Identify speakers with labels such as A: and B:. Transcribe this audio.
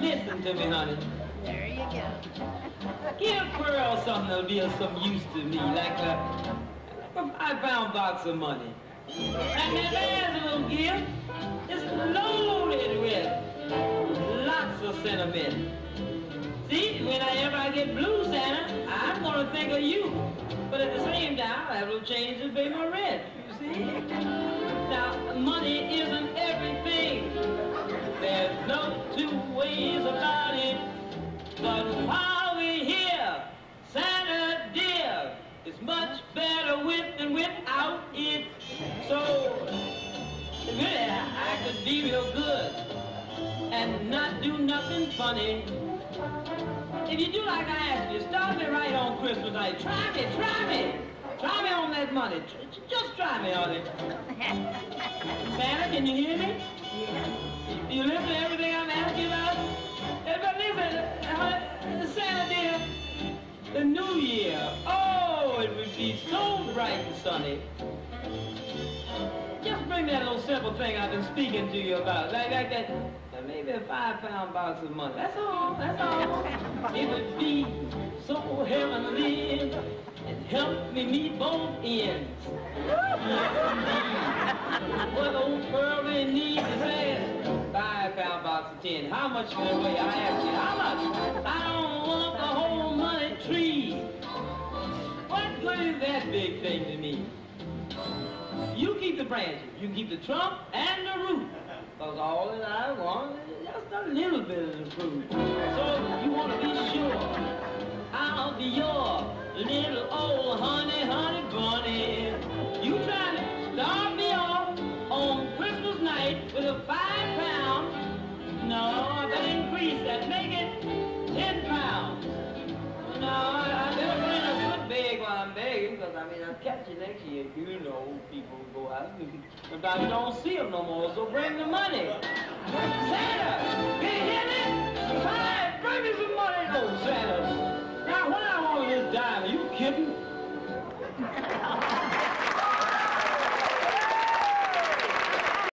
A: Listen to me, honey.
B: There you go.
A: Give Pearl something that'll be of some use to me, like a £5 box of money. And that last little gift is loaded with lots of sentiment. See, whenever I get blue, Santa, I'm gonna think of you. But at the same time, I have to change to pay my rent, you see? Now, money isn't everything. There's no two ways about it. But while we're here, Santa dear, it's much better with than without it. So, really, I could be real good and not do nothing funny. If you do like I asked you, start me right on Christmas night. Try me, try me. Try me on that money. Just try me on it. Santa, can you hear me? You listen to everything I'm asking about? But listen, Santa dear, the new year, oh, it would be so bright and sunny. Just bring that little simple thing I've been speaking to you about, like that, maybe a £5 box of money. That's all, that's all. It would be so heavenly and help me meet both ends. What old Pearl really needs is that £5 box of 10. How much can it weigh? I ask you, how much? I don't want the whole money tree. What good is that big thing to me? You keep the branches, you keep the trunk and the root. Because all that I want is just a little bit of the fruit. So you want to be sure I'll be your little old honey, honey bunny. You try to start me off on Christmas night with a £5. No, I better increase that. Make it £10. No, I better bring a good bag while I'm begging, because I mean, I'll catch you next year. You know, people go out and sometimes you don't see them no more, so bring the money. Santa, can you hear me? Fine, bring me some money. Oh, Santa. Now, what I want with this dime, are you kidding?